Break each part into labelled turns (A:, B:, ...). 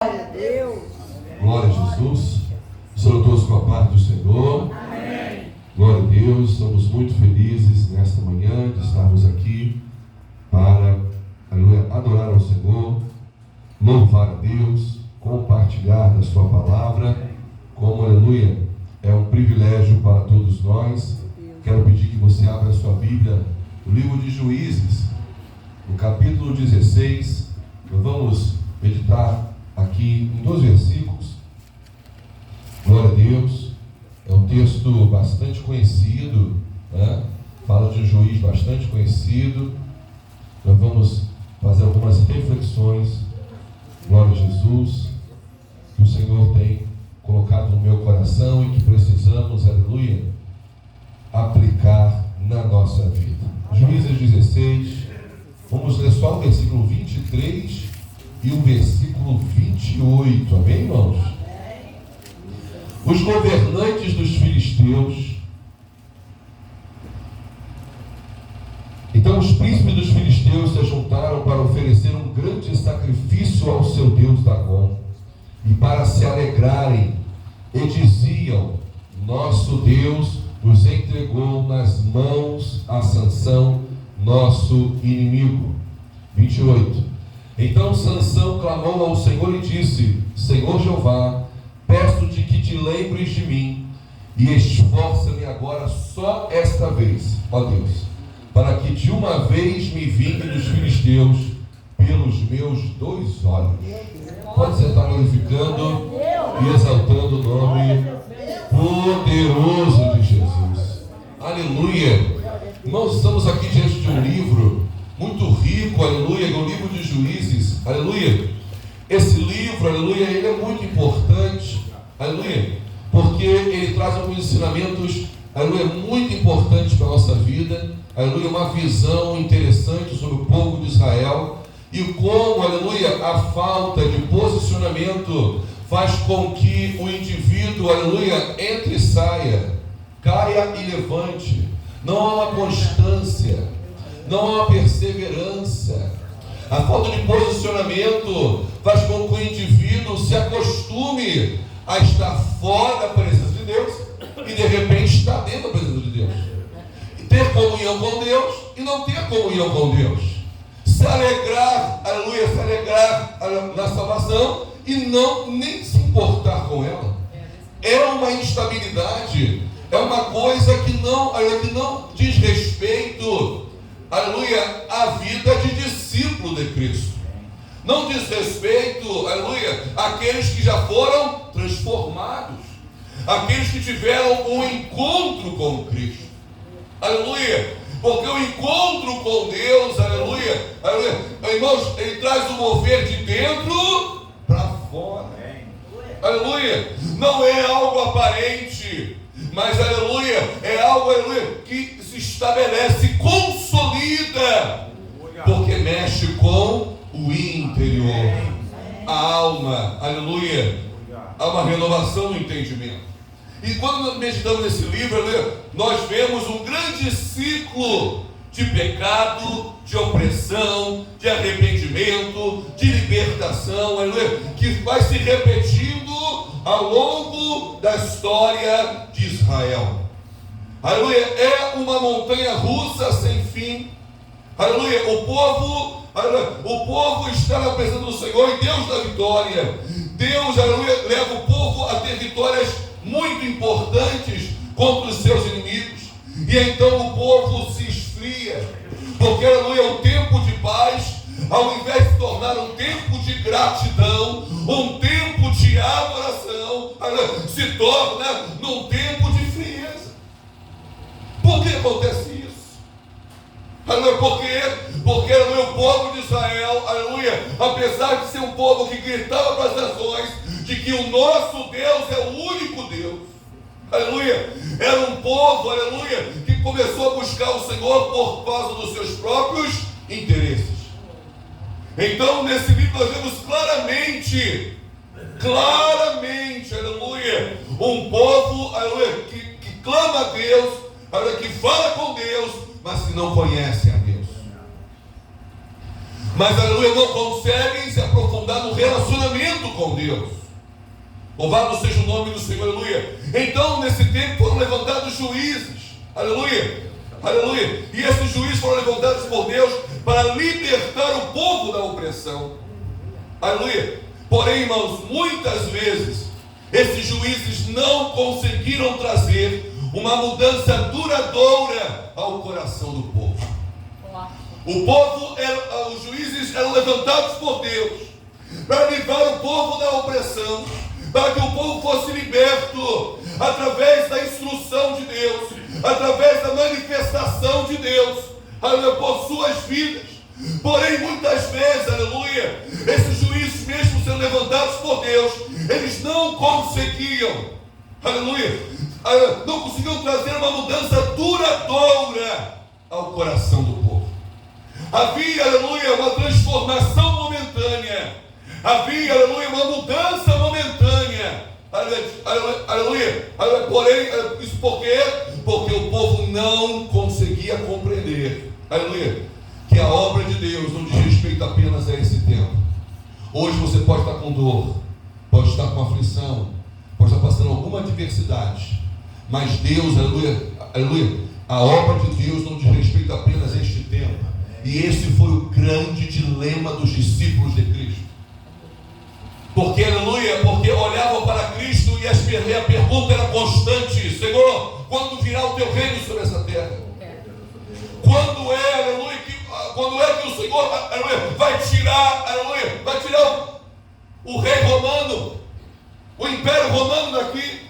A: Glória a Deus.
B: Glória a Jesus. São todos com a paz do Senhor.
A: Amém.
B: Glória a Deus. Estamos muito felizes nesta manhã de estarmos aqui para, aleluia, adorar ao Senhor, louvar a Deus, compartilhar da sua palavra, como, aleluia, é um privilégio para todos nós. Quero pedir que você abra a sua Bíblia no livro de Juízes, no capítulo 16. Nós vamos meditar aqui em 2 versículos. Glória a Deus. É um texto bastante conhecido, né? Fala de um juiz bastante conhecido. Nós vamos fazer algumas reflexões. Glória a Jesus, que o Senhor tem colocado no meu coração e que precisamos, aleluia, aplicar na nossa vida. Juízes 16, vamos ler só o versículo 23 e o versículo 28, amém, irmãos? Os governantes dos filisteus. Então os príncipes dos filisteus se juntaram para oferecer um grande sacrifício ao seu Deus Dagom e para se alegrarem, e diziam: nosso Deus nos entregou nas mãos a Sansão, nosso inimigo. 28. Então Sansão clamou ao Senhor e disse: Senhor Jeová, peço-te que te lembres de mim e esforça-me agora só esta vez, ó Deus, para que de uma vez me vingue dos filisteus pelos meus 2 olhos. Pode você estar glorificando e exaltando o nome poderoso de Jesus. Aleluia. Nós estamos aqui diante de um livro muito rico, aleluia, é o livro de Juízes, aleluia. Esse livro, aleluia, ele é muito importante, aleluia, porque ele traz alguns ensinamentos, aleluia, muito importantes para a nossa vida, aleluia, uma visão interessante sobre o povo de Israel e como, aleluia, a falta de posicionamento faz com que o indivíduo, aleluia, entre e saia, caia e levante. Não há uma constância, não há uma perseverança. A falta de posicionamento faz com que o indivíduo se acostume a estar fora da presença de Deus e de repente estar dentro da presença de Deus. E ter comunhão com Deus e não ter comunhão com Deus. Se alegrar, aleluia, se alegrar na salvação e não nem se importar com ela. É uma instabilidade, é uma coisa que não diz respeito, aleluia, à vida de discípulo de Cristo. Não diz respeito, aleluia, àqueles que já foram transformados, aqueles que tiveram um encontro com Cristo. Aleluia. Porque o encontro com Deus, aleluia, aleluia, irmãos, ele traz o mover de dentro para fora. Aleluia. Não é algo aparente, mas aleluia, é algo, aleluia, que se estabelece, consolida, porque mexe com o interior, a alma, aleluia. Há uma renovação do entendimento. E quando nós meditamos nesse livro, aleluia, nós vemos um grande ciclo de pecado, de opressão, de arrependimento, de libertação, aleluia, que vai se repetindo ao longo da história de Israel. Aleluia, é uma montanha russa sem fim. Aleluia, o povo está na presença do Senhor e Deus dá vitória. Deus, aleluia, leva o povo a ter vitórias muito importantes contra os seus inimigos. E então o povo se esfria, porque, aleluia, o tempo de paz, ao invés de se tornar um tempo de gratidão, um tempo de adoração, aleluia, se torna num tempo de frieza. Por que acontece isso? Aleluia, porque aleluia, o povo de Israel, aleluia, apesar de ser um povo que gritava para as nações de que o nosso Deus é o único Deus, aleluia, era um povo, aleluia, que começou a buscar o Senhor por causa dos seus próprios interesses. Então nesse livro nós vemos claramente, aleluia, um povo, aleluia, que clama a Deus, aleluia, que fala com Deus, mas que não conhece a Deus. mas aleluia, não conseguem se aprofundar no relacionamento com Deus. Louvado seja o nome do Senhor, aleluia. Então, nesse tempo foram levantados juízes, aleluia, aleluia. E esses juízes foram levantados por Deus para libertar o povo da opressão, aleluia. Porém, irmãos, muitas vezes esses juízes não conseguiram trazer uma mudança duradoura ao coração do povo. O povo, os juízes eram levantados por Deus para livrar o povo da opressão, para que o povo fosse liberto através da instrução de Deus, através da manifestação de Deus, aleluia, por suas vidas. Porém, muitas vezes, aleluia, esses juízes, mesmo sendo levantados por Deus, eles não conseguiam, aleluia, não conseguiam trazer uma mudança duradoura ao coração do povo. Havia, aleluia, uma transformação momentânea, havia, aleluia, uma mudança momentânea, aleluia, porém, isso por quê? Porque o povo não conseguia compreender, aleluia, que a obra de Deus não diz respeito apenas a esse tempo. Hoje você pode estar com dor, pode estar com aflição, pode estar passando alguma adversidade, mas Deus, aleluia, aleluia, a obra de Deus não diz respeito apenas a este tempo. E esse foi o grande dilema dos discípulos de Cristo. Porque, aleluia, porque olhavam para Cristo e a pergunta era constante: Senhor, quando virá o teu reino sobre essa terra? Quando é, aleluia, que o Senhor, aleluia, vai tirar, aleluia, vai tirar o rei romano, o império romano daqui?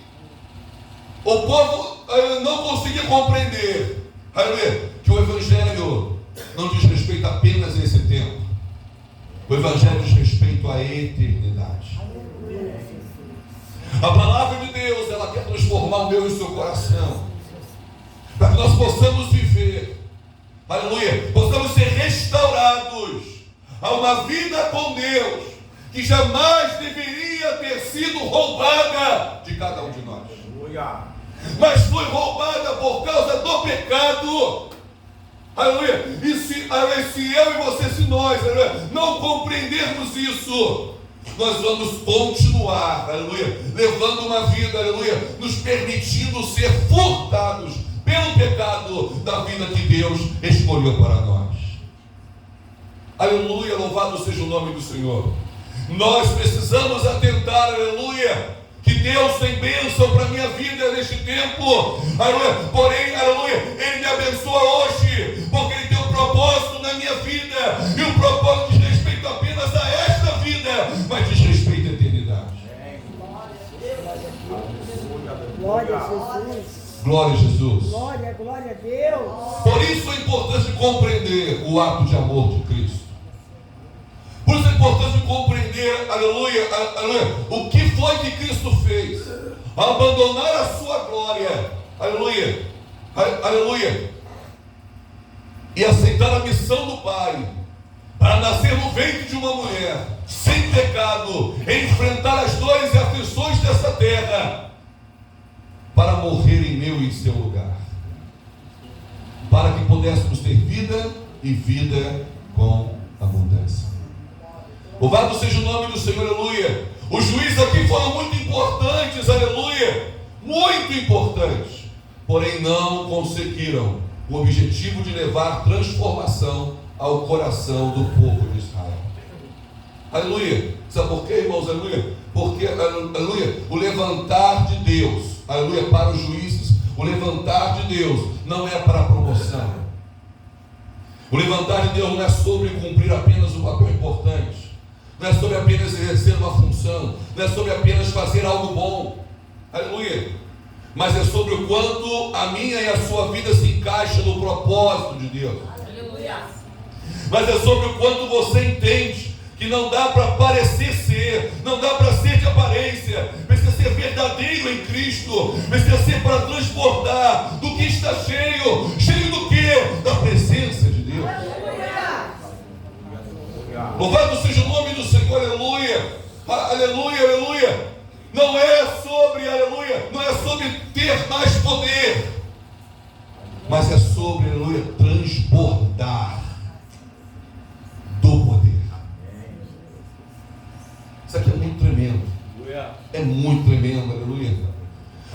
B: O povo não conseguia compreender, aleluia, que o evangelho não diz respeito apenas a esse tempo. O evangelho diz respeito à eternidade. A palavra de Deus, ela quer transformar o meu e o seu coração, para que nós possamos viver, aleluia, possamos ser restaurados a uma vida com Deus que jamais deveria ter sido roubada de cada um de nós, mas foi roubada por causa do pecado. Aleluia. E se eu e você, se nós, aleluia, não compreendermos isso, nós vamos continuar, aleluia, levando uma vida, aleluia, nos permitindo ser furtados pelo pecado da vida que Deus escolheu para nós. Aleluia, louvado seja o nome do Senhor. Nós precisamos atentar, aleluia, que Deus tem bênção para a minha vida neste tempo, aleluia. Porém, aleluia, Ele me abençoa hoje, porque Ele tem um propósito na minha vida, e o propósito diz respeito apenas a esta vida, mas diz respeito à eternidade.
A: Glória a Jesus.
B: Glória a Jesus.
A: Glória a Deus.
B: Por isso é importante compreender o ato de amor de Cristo. Por isso é importante compreender, aleluia, aleluia, o que foi que Cristo fez, abandonar a sua glória, aleluia, aleluia, e aceitar a missão do Pai, para nascer no ventre de uma mulher, sem pecado, enfrentar as dores e aflições dessa terra, para morrer em meu e em seu lugar, para que pudéssemos ter vida e vida com abundância. Louvado seja o nome do Senhor, aleluia. Os juízes aqui foram muito importantes, aleluia, muito importantes, porém não conseguiram o objetivo de levar transformação ao coração do povo de Israel. Aleluia. Sabe por quê, irmãos? Aleluia. Porque, aleluia, o levantar de Deus, aleluia, para os juízes, o levantar de Deus não é para promoção. O levantar de Deus não é sobre cumprir apenas um papel importante, não é sobre apenas exercer uma função, não é sobre apenas fazer algo bom, aleluia, mas é sobre o quanto a minha e a sua vida se encaixa no propósito de Deus, aleluia. Mas é sobre o quanto você entende que não dá para parecer ser, não dá para ser de aparência, precisa ser verdadeiro em Cristo, precisa ser para transbordar do que está cheio, cheio do que? Da presença de Deus. Louvado seja o nome do Senhor, aleluia, aleluia, aleluia. Não é sobre, aleluia, não é sobre ter mais poder, mas é sobre, aleluia, transbordar do poder. É muito tremendo, aleluia.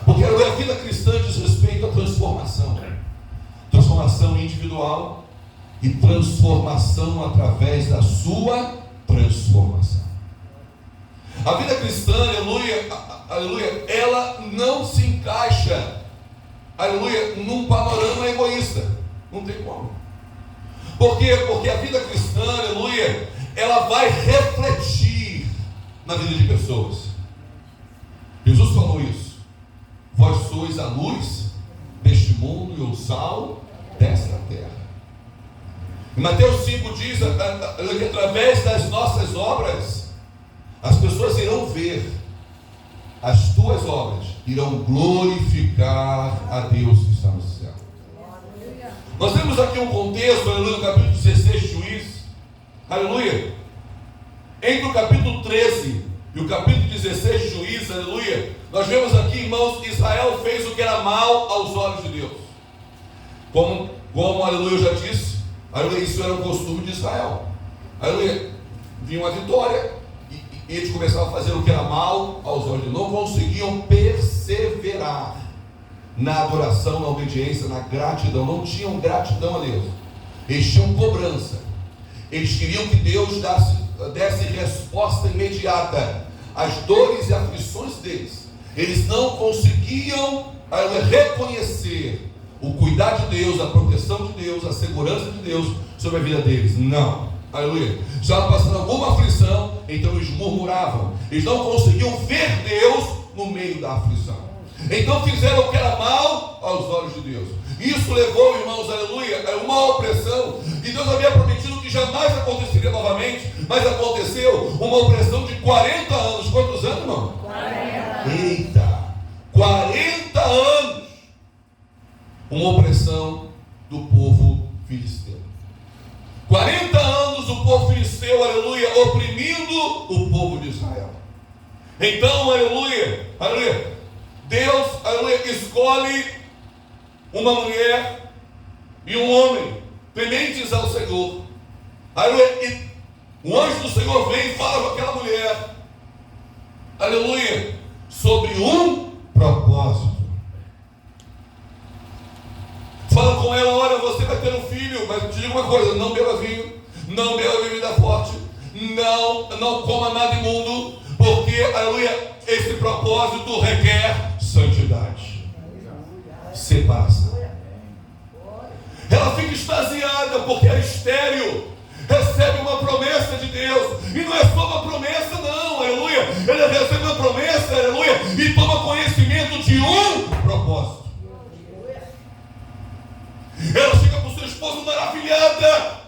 B: Porque a vida cristã diz respeito à transformação. Transformação individual e transformação através da sua transformação. A vida cristã, aleluia, aleluia, ela não se encaixa, aleluia, num panorama egoísta. Não tem como. Por quê? Porque a vida cristã, aleluia, ela vai refletir na vida de pessoas. Jesus falou isso. Vós sois a luz deste mundo e o sal desta terra. Em Mateus 5 diz que através das nossas obras as pessoas irão ver as tuas obras, irão glorificar a Deus que está no céu. Nós temos aqui um contexto, aleluia, no capítulo 16 de Juízes, aleluia, entre o capítulo 13 e o capítulo 16 de Juízes, aleluia, nós vemos aqui, irmãos, que Israel fez o que era mal aos olhos de Deus. Como aleluia, eu já disse, aleluia, isso era um costume de Israel. Aleluia, vinha uma vitória e eles começavam a fazer o que era mal aos olhos de Deus. Não conseguiam perseverar na adoração, na obediência, na gratidão. Não tinham gratidão a Deus. Eles tinham cobrança. Eles queriam que Deus desse resposta imediata às dores e aflições deles. Eles não conseguiam reconhecer o cuidar de Deus, a proteção de Deus, a segurança de Deus sobre a vida deles. Não. Aleluia. Já passando alguma aflição, então eles murmuravam. Eles não conseguiam ver Deus no meio da aflição. Então fizeram o que era mal aos olhos de Deus. Isso levou, irmãos, aleluia, a uma opressão que Deus havia prometido que jamais aconteceria novamente, mas aconteceu uma opressão de 40 anos. Quantos anos, irmão? 40. Eita! 40 anos! Uma opressão do povo filisteu. 40 anos o povo filisteu, aleluia, oprimindo o povo de Israel. Então, aleluia, aleluia, Deus, aleluia, escolhe uma mulher e um homem tementes ao Senhor. Aleluia, e o anjo do Senhor vem e fala com aquela mulher, aleluia, sobre um propósito. Fala com ela, olha, você vai ter um filho, mas te digo uma coisa, não beba vinho, não beba bebida forte, não coma nada imundo, porque, aleluia, esse propósito requer santidade, separação. Ela fica extasiada, porque é estéril, recebe uma promessa de Deus, e não é só uma promessa não, aleluia, ela recebe uma promessa, aleluia, e toma conhecimento de um propósito. Ela chega para o seu esposo maravilhada,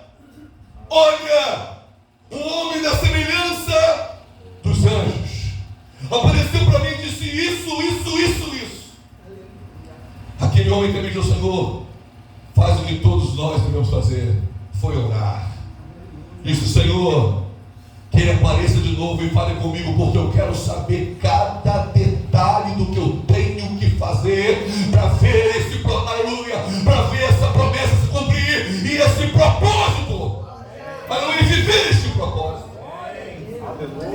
B: olha, um homem da semelhança dos anjos, apareceu para mim e disse isso. Aquele homem que pediu ao Senhor, faz o que todos nós devemos fazer, foi orar. Disse, Senhor, que ele apareça de novo e fale comigo, porque eu quero saber cada detalhe do que eu tenho que fazer para ver esse, aleluia, para ver essa promessa se cumprir e esse propósito, aleluia, viver este propósito.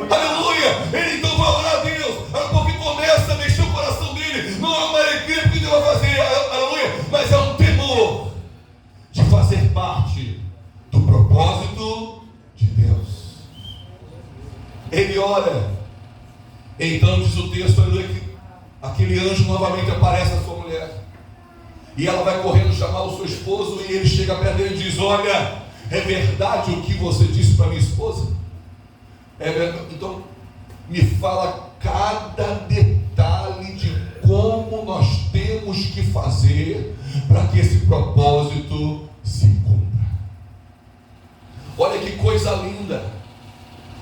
B: Aleluia. Ele então vai orar a Deus, porque começa a mexer o coração dele. Não é uma alegria porque Deus vai fazer, aleluia, mas é um temor de fazer parte do propósito de Deus. Ele ora. Então diz o texto, aleluia, que aquele anjo novamente aparece à sua mulher, e ela vai correndo chamar o seu esposo, e ele chega perto dele e diz, olha, é verdade o que você disse para minha esposa? Então me fala cada detalhe de como nós temos que fazer para que esse propósito se cumpra. Olha que coisa linda.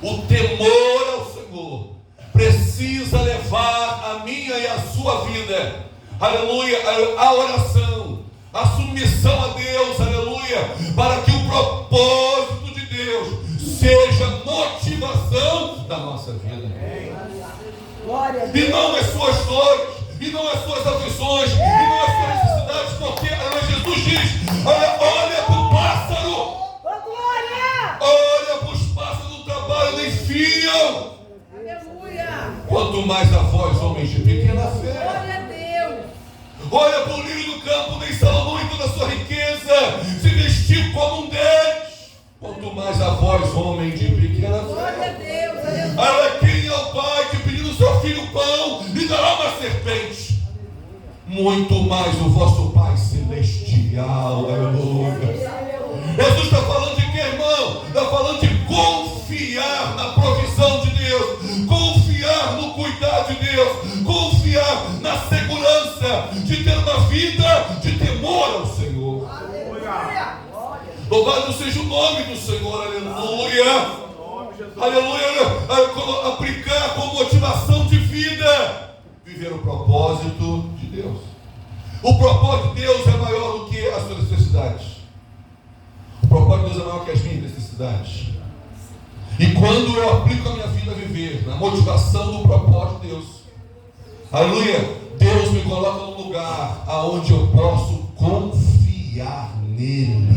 B: O temor ao Senhor precisa levar a minha e a sua vida, aleluia, a oração, a submissão a Deus, aleluia, para que o propósito de Deus seja motivação da nossa vida. E não as suas dores, e não as suas aflições, e não as suas necessidades, porque Jesus diz, olha para o pássaro, olha para os pássaros do trabalho, nem fiam, Quanto mais a vós, homens de pequena fé.
C: Glória a Deus.
B: Olha para o lírio do campo, nem Salomão em toda a sua riqueza se vestiu como um deles. Quanto mais a vós, homem de pequena
C: Glória a
B: fé.
C: Deus. Aleluia.
B: Olha quem é o pai que pedindo seu filho pão lhe dará uma serpente. Muito mais o vosso Pai Celestial. Aleluia. Jesus está falando de quê, irmão? Está falando de confiar na provisão de Deus, confiar no cuidado de Deus, confiar na segurança de ter uma vida de temor ao Senhor.
C: Aleluia.
B: Louvado seja o nome do Senhor. Aleluia. Aleluia. Aplicar como motivação de vida, viver o propósito de Deus. O propósito de Deus é maior do que as suas necessidades. O propósito de Deus é maior que as minhas necessidades. E quando eu aplico a minha vida a viver na motivação do propósito de Deus, aleluia, Deus me coloca num lugar aonde eu posso confiar nele.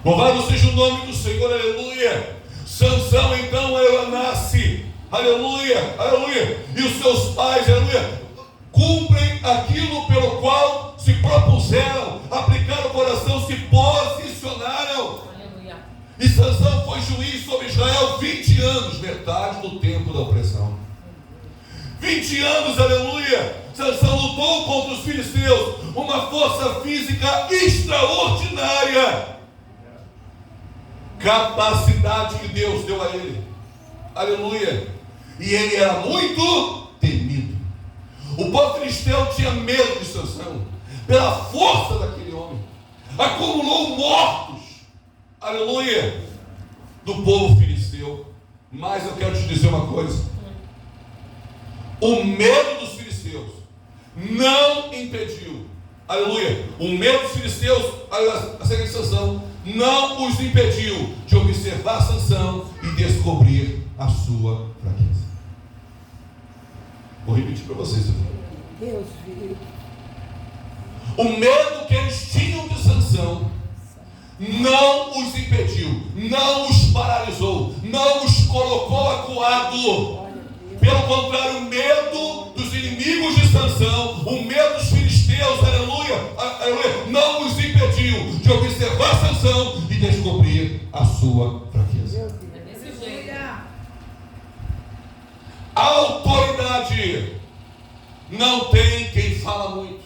B: Louvado seja o nome do Senhor, aleluia. Sansão então ela nasce, aleluia, aleluia, e os seus pais, aleluia, cumprem aquilo pelo qual se propuseram, aplicaram o coração, se posicionaram.
C: Aleluia.
B: E Sansão foi juiz sobre Israel 20 anos, metade do tempo da opressão. 20 anos, aleluia. Sansão lutou contra os filisteus, uma força física extraordinária, capacidade que Deus deu a ele, aleluia. E ele era muito temido. O povo filisteu tinha medo de Sansão, pela força daquele homem. Acumulou mortos, aleluia, do povo filisteu. Mas eu quero te dizer uma coisa: o medo dos filisteus não impediu, aleluia, o medo dos filisteus, a seguinte Sansão, não os impediu de observar Sansão e descobrir a sua fraqueza. Vou repetir para vocês.
A: Deus, filho.
B: O medo que eles tinham de Sansão não os impediu, não os paralisou, não os colocou acuado. Pelo contrário, o medo dos inimigos de Sansão, o medo dos filisteus, aleluia, aleluia, não os impediu de observar Sansão e descobrir a sua fraqueza.
C: É desse jeito.
B: A autoridade não tem quem fala muito.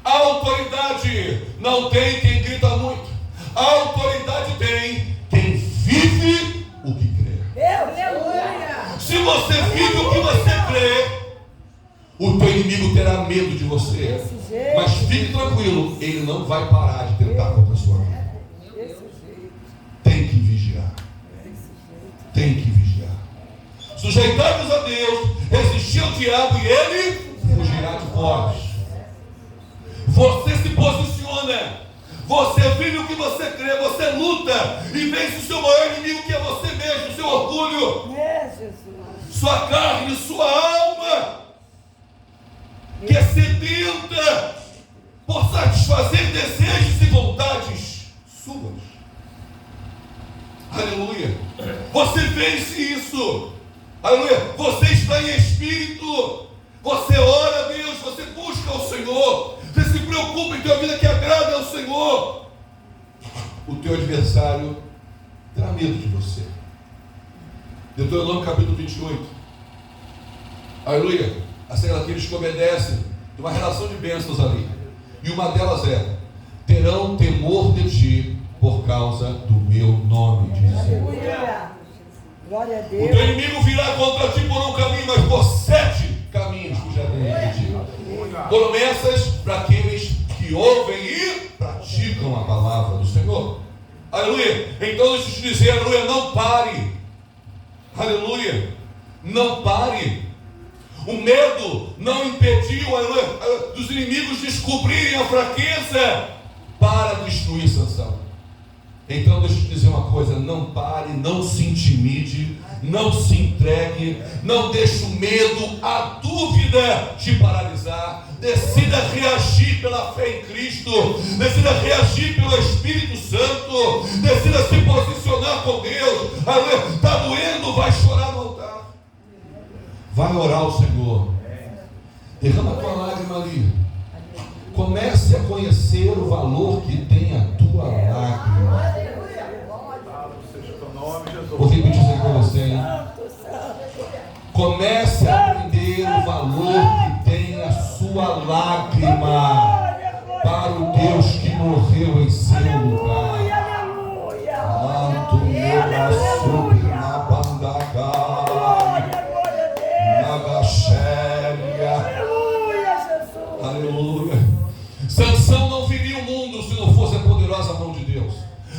B: A autoridade não tem quem grita muito. A autoridade tem quem vive o que crê.
C: Aleluia.
B: Se você vive o que você crê, o teu inimigo terá medo de você. Mas fique tranquilo, ele não vai parar de tentar contra a sua vida. Tem que vigiar. Tem que vigiar. Sujeitai-vos a Deus, resistir ao diabo e ele fugirá de vós. Você se posiciona, você vive o que você crê, você luta e vence o seu maior inimigo, que é você mesmo, o seu orgulho, sua carne, sua alma, que é sedenta por satisfazer desejos e vontades suas. Aleluia. Você vence isso. Aleluia. Você está em espírito. Você ora a Deus, você busca o Senhor, você se preocupa em ter uma vida que agrada ao Senhor. O teu adversário terá medo de você. Deuteronômio capítulo 28. Aleluia. Assim, aqueles que obedecem, tem uma relação de bênçãos ali. E uma delas é: terão temor de ti por causa do meu nome, diz o Senhor.
A: Glória a
B: O
A: Deus.
B: teu inimigo virá contra ti por um caminho, mas por 7 caminhos fujarei de ti. Promessas para aqueles que ouvem e praticam a palavra do Senhor. Aleluia. Então deixa eu te dizer, aleluia, não pare. Aleluia. Não pare. O medo não impediu, aleluia, dos inimigos descobrirem a fraqueza para destruir Sansão. Então deixa eu te dizer uma coisa: não pare, não se intimide, não se entregue, não deixe o medo, a dúvida te paralisar. Decida reagir pela fé em Cristo, decida reagir pelo Espírito Santo, decida se posicionar com Deus. Está doendo, vai chorar no Vai orar ao Senhor. Derrama a tua lágrima ali. Comece a conhecer o valor que tem a tua lágrima. Vou repetir isso aqui com você, hein? Comece a aprender o valor que tem a sua lágrima para o Deus que morreu em seu lugar. Manto na subna bandaga, na gachéria. Aleluia. Sansão não viria o mundo se não fosse a poderosa mão de Deus.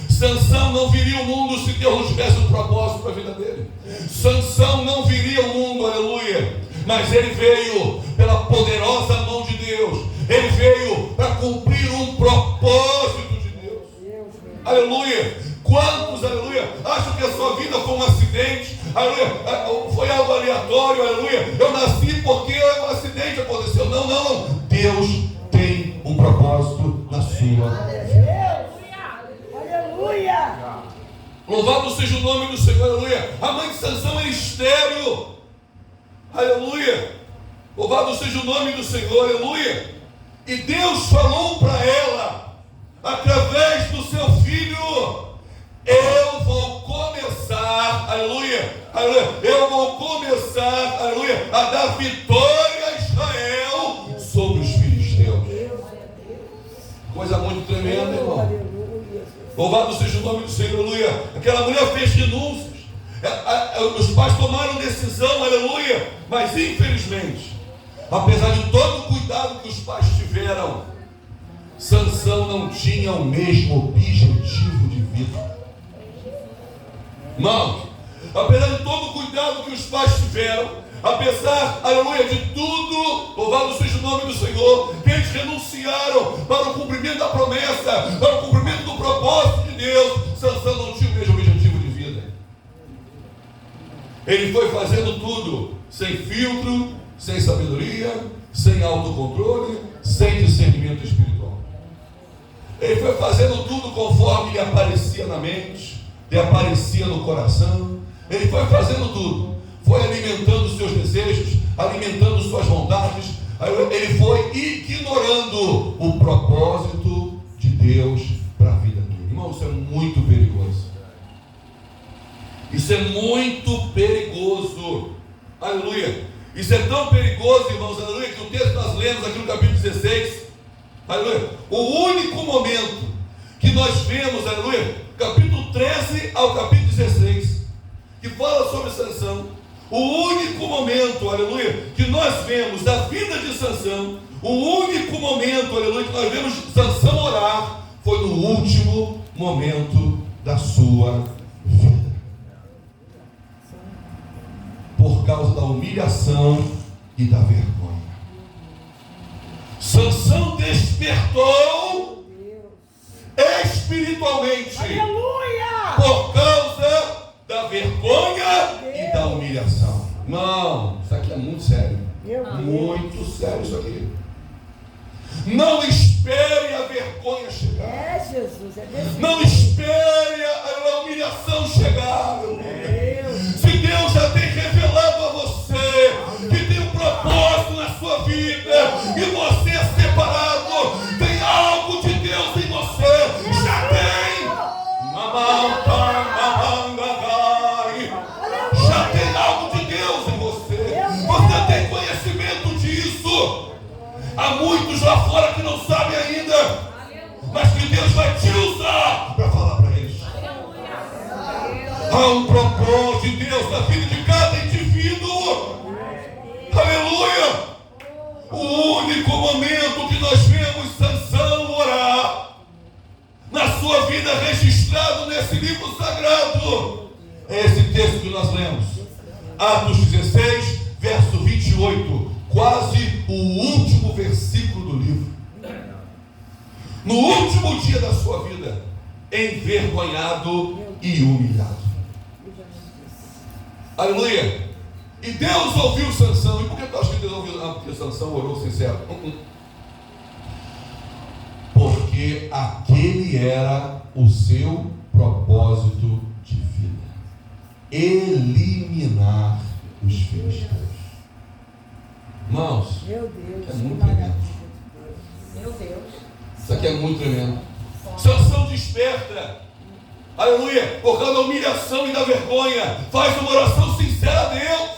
B: Sansão não viria o mundo se Deus não tivesse um propósito para a vida dele. Sansão não viria ao mundo, aleluia. Mas ele veio pela poderosa mão de Deus. Ele veio para cumprir um propósito de Deus. Aleluia. Quantos, aleluia, acham que a sua vida foi um acidente? Aleluia, foi algo aleatório, aleluia. Eu nasci porque um acidente aconteceu. Não, não. Deus tem um propósito na sua vida.
A: Aleluia!
B: Louvado seja o nome do Senhor, aleluia. A mãe de Sansão era estéril, aleluia. Louvado seja o nome do Senhor, aleluia. E Deus falou para ela, através do seu filho: eu vou começar, aleluia, aleluia. Eu vou começar, aleluia, a dar vitória a Israel sobre os filisteus. Coisa muito tremenda, irmão. Louvado seja o nome do Senhor, aleluia. Aquela mulher fez renúncias. Os pais tomaram decisão, aleluia. Mas infelizmente, apesar de todo o cuidado que os pais tiveram, Sansão não tinha o mesmo objetivo de vida. Não. Apesar de todo o cuidado que os pais tiveram, apesar, aleluia, de tudo, louvado seja o nome do Senhor, que eles renunciaram para o cumprimento da promessa, para o cumprimento do propósito de Deus, Sansão não tinha o mesmo objetivo de vida. Ele foi fazendo tudo sem filtro, sem sabedoria, sem autocontrole, sem discernimento espiritual. Ele foi fazendo tudo conforme lhe aparecia na mente, lhe aparecia no coração. Ele foi fazendo tudo. Foi alimentando os seus desejos, alimentando suas vontades. Ele foi ignorando o propósito de Deus para a vida dele. Irmão, isso é muito perigoso. Isso é muito perigoso. Aleluia. Isso é tão perigoso, irmãos, aleluia, que o texto que nós lemos aqui no capítulo 16, aleluia, o único momento que nós vemos, aleluia, capítulo 13 ao capítulo 16, que fala sobre Sansão. O único momento, aleluia, que nós vemos da vida de Sansão, o único momento, aleluia, que nós vemos Sansão orar, foi no último momento da sua vida. Por causa da humilhação e da vergonha. Sansão despertou espiritualmente.
A: Aleluia!
B: Por causa da vergonha e da humilhação. Não, isso aqui é muito sério. Muito sério isso aqui. Não espere a vergonha chegar.
A: É, Jesus, é desse
B: Não espere a humilhação chegar, meu Deus. Se Deus já tem revelado a você que tem um propósito na sua vida e você é separado, tem algo de Deus em você. Já tem. Já tem algo de Deus em você. Você tem conhecimento disso. Há muitos lá fora que não sabem ainda, mas que Deus vai te usar para falar para eles. Há um propósito de Deus na vida de cada indivíduo. Aleluia! O único momento que nós vemos Sansão orar na sua vida, registrado nesse livro sagrado, é esse texto que nós lemos, Atos 16, verso 28, quase o último versículo do livro. No último dia da sua vida, envergonhado e humilhado. Aleluia! E Deus ouviu Sansão. E por que tu acha que Deus ouviu? Porque Sansão orou sincero. Porque aquele era o seu propósito de vida: eliminar os filisteus. Irmãos,
A: Meu Deus.
B: é muito tremendo.
C: Meu Deus.
B: Isso aqui é muito tremendo. Sansão desperta, aleluia, por causa da humilhação e da vergonha, faz uma oração sincera a Deus.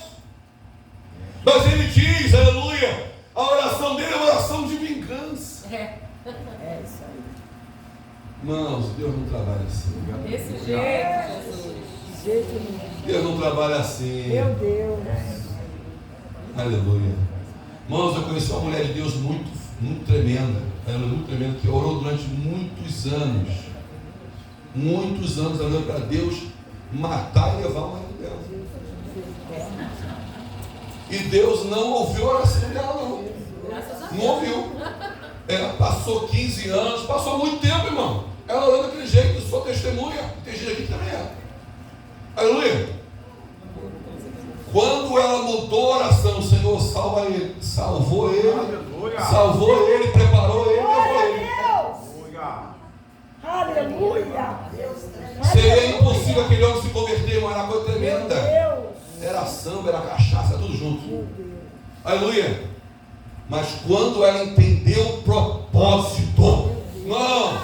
B: Mas ele diz, aleluia, a oração dele é uma oração de vingança.
C: É.
A: É isso aí.
B: Irmãos, Deus não trabalha assim.
C: Desse jeito, Jesus.
A: De jeito nenhum.
B: Deus não trabalha assim.
A: Meu Deus.
B: Aleluia. Irmãos, eu conheci uma mulher de Deus muito tremenda. Ela é muito tremenda, que orou durante muitos anos. Muitos anos orando para Deus matar e levar o marido dela. E Deus não ouviu a oração dela, não.
C: Graças a Deus.
B: Não ouviu. Passou 15 anos, passou muito tempo, irmão. Ela orando daquele jeito, sua testemunha. Tem gente aqui que também é. Aleluia. Quando ela mudou a oração, o Senhor salva ele, salvou ele, preparou ele, levou ele.
A: Aleluia.
B: Seria impossível aquele homem se converter, mas era coisa
A: Meu
B: tremenda.
A: Deus.
B: Era samba, era cachaça, tudo junto.
A: Meu Deus.
B: Aleluia. Mas quando ela entendeu o propósito, não,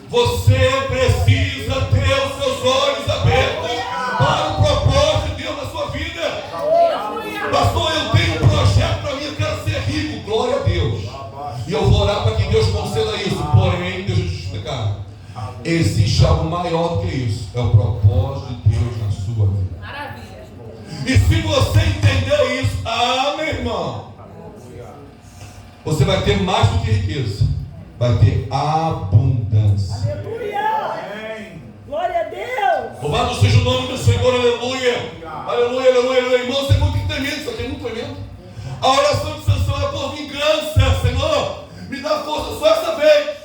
B: você precisa ter os seus olhos abertos para o propósito de Deus na sua vida. Pastor, eu tenho um projeto para mim, eu quero ser rico, glória a Deus. E eu vou orar para que Deus conceda isso. Porém, deixa eu te explicar. Existe algo maior do que isso. É o propósito de Deus na sua vida.
C: Maravilha.
B: E se você entender isso, meu irmão, você vai ter mais do que riqueza. Vai ter abundância.
A: Aleluia. Glória a Deus.
B: Louvado seja o nome do Senhor, aleluia. Aleluia, aleluia, aleluia. Irmãos, é muito tremendo, isso aqui é muito tremendo. A oração de Sansão é por vingança. Senhor, me dá força só essa vez,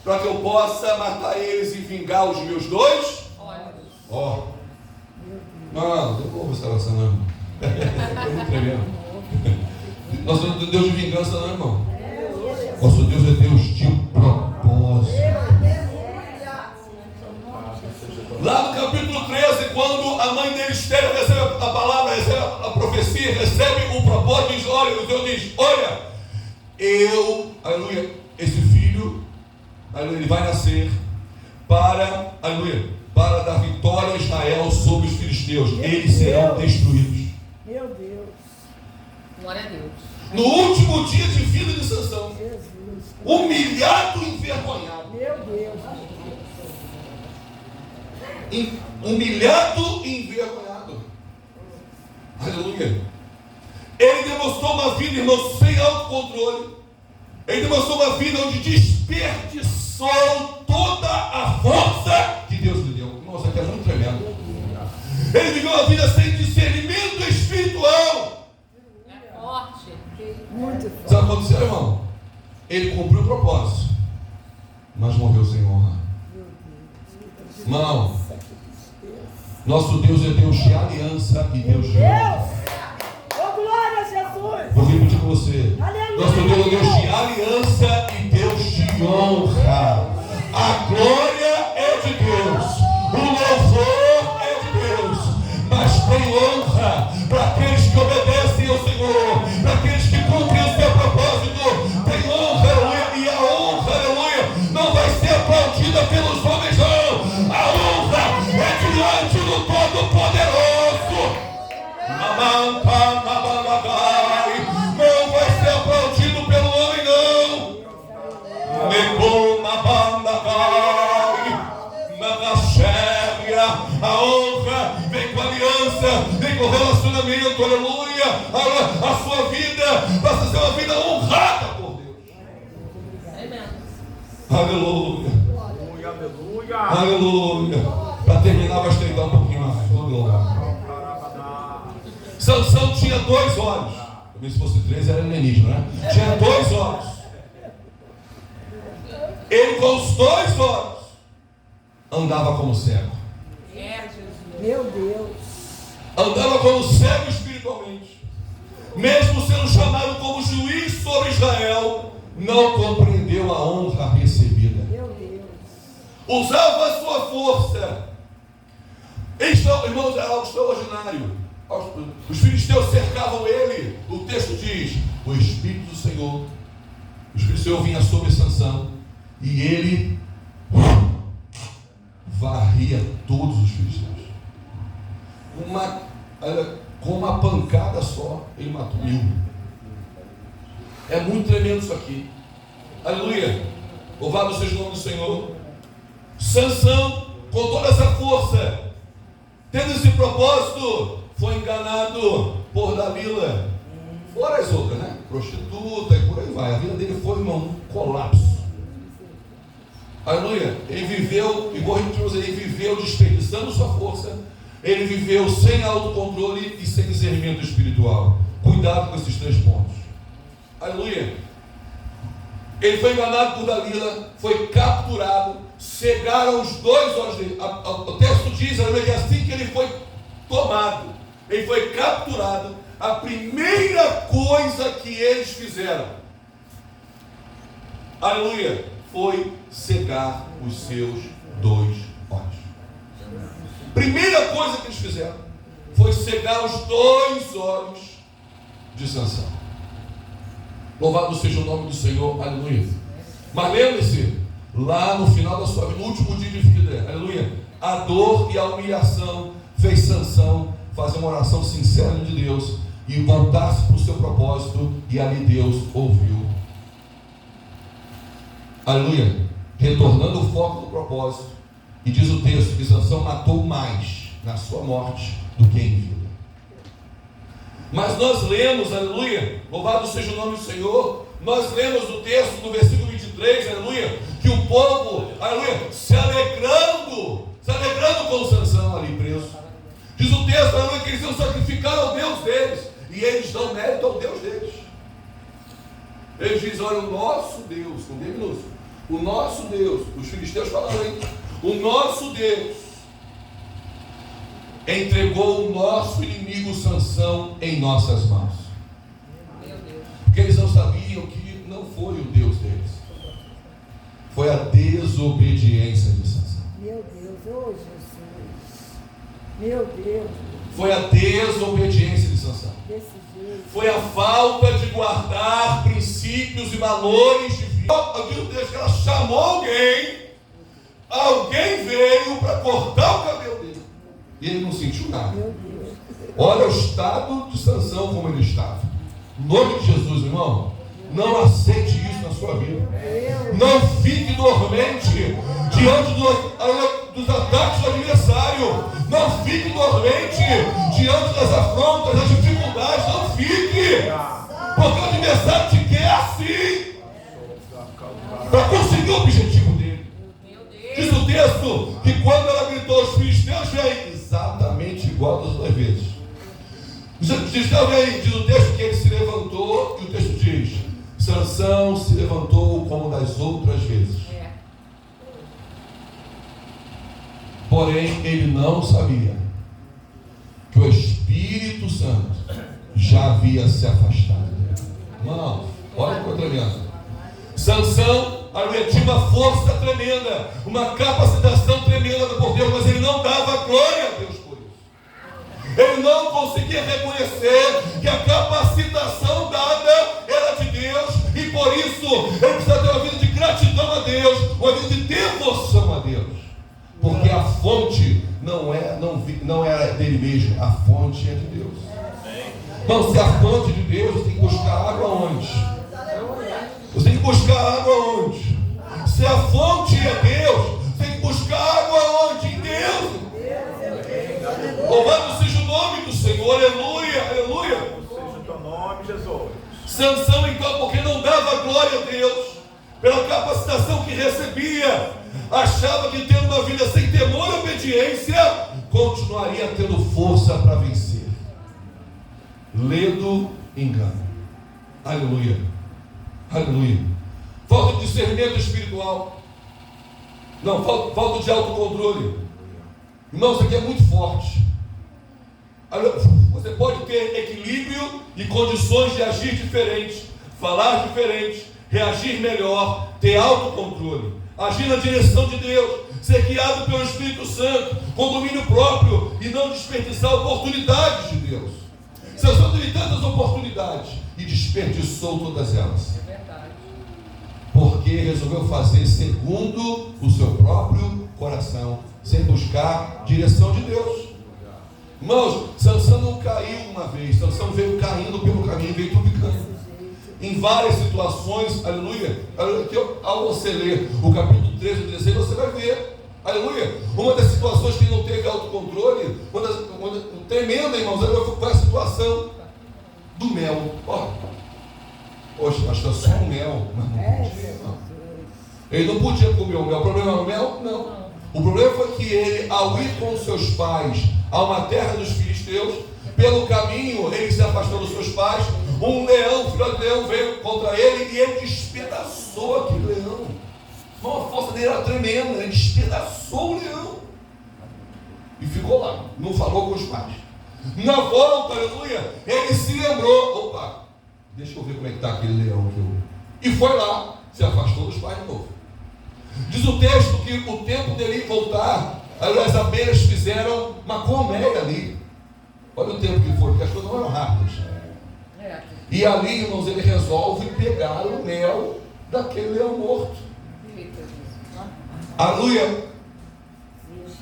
B: para que eu possa matar eles e vingar os meus dois. Ó. Mano, eu vou essa oração, não, irmão. É muito tremendo. Nosso Deus é Deus de vingança, não, irmão. Nosso Deus é Deus de propósito. Lá no capítulo 13, quando a mãe dele, Esther, recebe a palavra, recebe a profecia, recebe o propósito, diz, olha, o Deus diz, olha, aleluia, esse filho, aleluia, ele vai nascer para, aleluia, para dar vitória a Israel sobre os filisteus. Eles serão destruídos.
A: Meu Deus.
C: Glória a Deus.
B: No último dia de vida de Sansão,
A: Jesus.
B: humilhado e envergonhado.
A: Meu Deus.
B: Humilhado e envergonhado. Aleluia. Ele demonstrou uma vida, irmãos, sem autocontrole. Ele demonstrou uma vida onde desperdiçou toda a força que Deus lhe deu. Nossa, aqui é muito tremendo. Ele viveu uma vida sem discernimento espiritual.
C: É forte.
A: Muito forte.
B: Sabe o que aconteceu, irmão? Ele cumpriu o propósito, mas morreu sem honra. Irmão, nosso Deus é Deus de aliança e Deus de honra.
A: Oh, glória a Jesus.
B: Vou repetir com você.
A: Aleluia.
B: Nosso Deus é Deus de aliança e Deus de honra. A glória é de Deus, o louvor é de Deus, mas tem honra para aqueles que obedecem ao Senhor, para aqueles que cumprem o seu propósito. Tem honra, aleluia, e a honra, aleluia, não vai ser aplaudida pelos homens, não. A honra é diante do Todo-Poderoso. Não vai ser aplaudido pelo homem, não. A honra vem com aliança, vem com relacionamento, aleluia. A sua vida passa a ser uma vida honrada por Deus. Aleluia. Aleluia. Para terminar, vai estreitar um pouquinho mais. Sansão tinha 2 olhos. Também se fosse 3 era alienígena, né? Tinha 2 olhos. Ele com os 2 olhos andava como cego.
A: Meu Deus.
B: Andava como cego espiritualmente. Mesmo sendo chamado como juiz sobre Israel, não compreendeu a honra recebida.
A: Meu Deus.
B: Usava a sua força. Irmãos, é algo extraordinário. Os filisteus cercavam ele. O texto diz: o Espírito do Senhor, o Espírito do Senhor vinha sobre Sansão, e ele varria todos os filisteus. Com uma pancada só, ele matou 1000. É muito tremendo isso aqui. Aleluia. Louvado seja o nome do Senhor. Sansão, com toda essa força, tendo esse propósito, foi enganado por Dalila. Fora as outras, né? Prostituta e por aí vai. A vida dele foi, irmão, um colapso. Aleluia. Ele viveu, e vou repetir, ele viveu desperdiçando sua força. Ele viveu sem autocontrole e sem discernimento espiritual. Cuidado com esses 3 pontos. Aleluia. Ele foi enganado por Dalila, foi capturado, cegaram os 2 olhos dele. O texto diz, aleluia, que assim que ele foi tomado, ele foi capturado, a primeira coisa que eles fizeram, aleluia, foi cegar os seus 2 olhos. Primeira coisa que eles fizeram foi cegar os 2 olhos de Sansão. Louvado seja o nome do Senhor, aleluia. Mas lembre-se, lá no final da sua vida, no último dia de vida, aleluia, a dor e a humilhação fez Sansão fazer uma oração sincera de Deus e voltar-se para o seu propósito, e ali Deus ouviu. Aleluia. Retornando o foco do propósito, e diz o texto que Sansão matou mais na sua morte do que em vida. Mas nós lemos, aleluia, louvado seja o nome do Senhor, nós lemos o texto no versículo 23, aleluia, que o povo, aleluia, se alegrando com Sansão ali preso. Diz o texto, aleluia, que eles iam sacrificar ao Deus deles, e eles dão mérito ao Deus deles. Eles dizem: olha, o nosso Deus, com D minúsculo, o nosso Deus, os filisteus falaram aí, o nosso Deus entregou o nosso inimigo Sansão em nossas mãos. Porque eles não sabiam que não foi o Deus deles, foi a desobediência de Sansão.
A: Meu Deus, oh Jesus, meu Deus,
B: foi a desobediência de Sansão,
A: desse jeito.
B: foi a falta de guardar princípios e valores de vida. Eu digo Deus que ela chamou alguém veio para cortar o cabelo dele, e ele não sentiu nada. Olha o estado de Sansão como ele estava. Em nome de Jesus, irmão, não aceite isso na sua vida. Não fique dormente diante dos ataques do adversário. Não fique dormente diante das afrontas, das dificuldades. Não fique, porque o adversário te quer assim, para conseguir o objetivo dele. Diz o texto que quando ela gritou, os filisteus vêm, exatamente igual das 2 vezes. Os filisteus vêm, diz o texto que ele se levantou, e o texto diz: Sansão se levantou como das outras vezes. Porém, ele não sabia que o Espírito Santo já havia se afastado dele. Irmão, olha que tremendo. Sansão, tinha uma força tremenda, uma capacitação tremenda por Deus, mas ele não dava glória a Deus por isso. Ele não conseguia reconhecer que a capacitação dada era de Deus, e por isso ele precisa ter uma vida de gratidão a Deus, uma vida de devoção a Deus, porque a fonte não era dele mesmo, a fonte é de Deus. Então, se a fonte de Deus, você tem que buscar água onde? Você tem que buscar água onde? Se a fonte é Deus, você tem que buscar água onde? Em Deus. Louvado seja o nome do Senhor, aleluia, aleluia.
D: Seja o teu nome, Jesus.
B: Sansão, então, porque não dava glória a Deus, pela capacitação que recebia, achava que tendo uma vida sem temor e obediência, continuaria tendo força para vencer. Ledo engano. Aleluia. Aleluia. Falta de discernimento espiritual. Não, falta de autocontrole. Irmão, isso aqui é muito forte. Você pode ter equilíbrio e condições de agir diferente, falar diferente, reagir melhor, ter autocontrole. agir na direção de Deus, ser guiado pelo Espírito Santo, com domínio próprio e não desperdiçar oportunidades de Deus. Sansão teve tantas oportunidades e desperdiçou todas elas.
C: É verdade.
B: Porque resolveu fazer segundo o seu próprio coração, sem buscar direção de Deus. Irmãos, Sansão não caiu uma vez, Sansão veio caindo pelo caminho, veio tropicando. Em várias situações, aleluia, que ao você ler o capítulo 13 e 16, você vai ver, aleluia, uma das situações que ele não teve autocontrole, tremenda, irmãos, foi a situação do mel. Poxa, pastor, só o mel, mas não podia, não. Ele não podia comer o mel. O problema era o mel? Não. O problema foi que ele, ao ir com seus pais a uma terra dos filisteus, pelo caminho ele se afastou dos seus pais. Um leão, filho de leão, veio contra ele e ele despedaçou aquele leão. Irmão, a força dele era tremenda, ele despedaçou o leão e ficou lá, não falou com os pais. Na volta, aleluia, ele se lembrou: opa, deixa eu ver como é que está aquele leão aqui. E foi lá, se afastou dos pais de novo. Diz o texto que o tempo dele voltar, as abelhas fizeram uma colmeia ali. Olha o tempo que foi, porque as coisas não eram rápidas. E ali, irmãos, ele resolve pegar o mel daquele leão morto. Aleluia.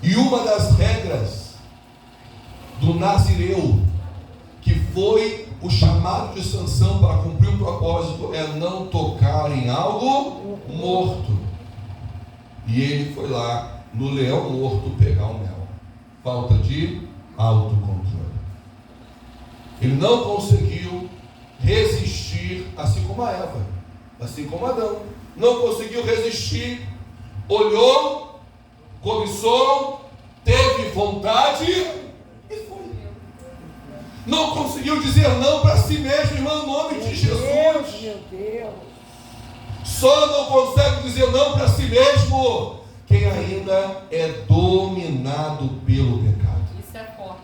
B: E uma das regras do Nazireu, que foi o chamado de Sansão para cumprir o propósito, é não tocar em algo morto. E ele foi lá no leão morto pegar o mel. Falta de autocontrole. Ele não conseguiu resistir, assim como a Eva, assim como Adão. Não conseguiu resistir, olhou, cobiçou, teve vontade e foi. Não conseguiu dizer não para si mesmo, irmão, em nome de Jesus.
A: Meu Deus.
B: Só não consegue dizer não para si mesmo quem ainda é dominado pelo pecado.
C: Isso é forte.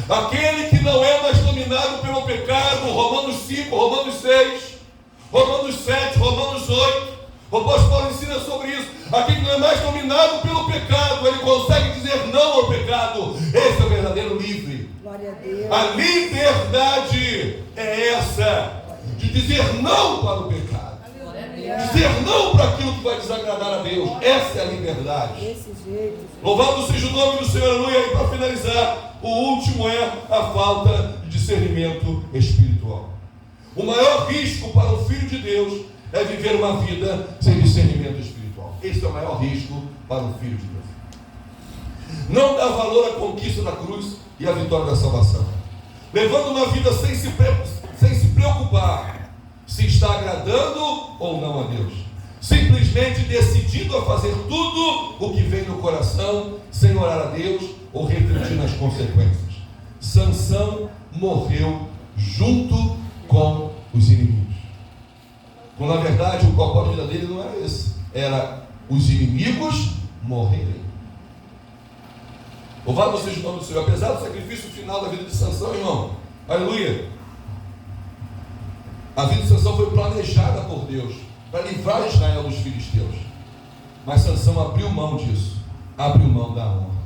B: Aquele que não é mais dominado pelo pecado, Romanos 5, Romanos 6, Romanos 7, Romanos 8, o apóstolo Paulo ensina sobre isso. Aquele que não é mais dominado pelo pecado, ele consegue dizer não ao pecado. Esse é o verdadeiro livre.
A: Glória a Deus.
B: A liberdade é essa, de dizer não para o pecado. Dizer não para aquilo que vai desagradar a Deus. Essa é a liberdade.
A: Desse jeito.
B: Louvado seja o nome do Senhor, aleluia. E para finalizar, o último é a falta de discernimento espiritual. O maior risco para o filho de Deus é viver uma vida sem discernimento espiritual. Esse é o maior risco para o filho de Deus. Não dá valor à conquista da cruz e à vitória da salvação, levando uma vida sem se preocupar se está agradando ou não a Deus, simplesmente decidindo a fazer tudo o que vem no coração, sem orar a Deus ou refletir nas consequências. Sansão morreu junto com os inimigos, quando na verdade o propósito da vida dele não era esse, era os inimigos morrerem. Louvado seja o nome do Senhor. Apesar do sacrifício final da vida de Sansão, irmão, aleluia, a vida de Sansão foi planejada por Deus para livrar Israel dos filisteus. Mas Sansão abriu mão disso, abriu mão da honra.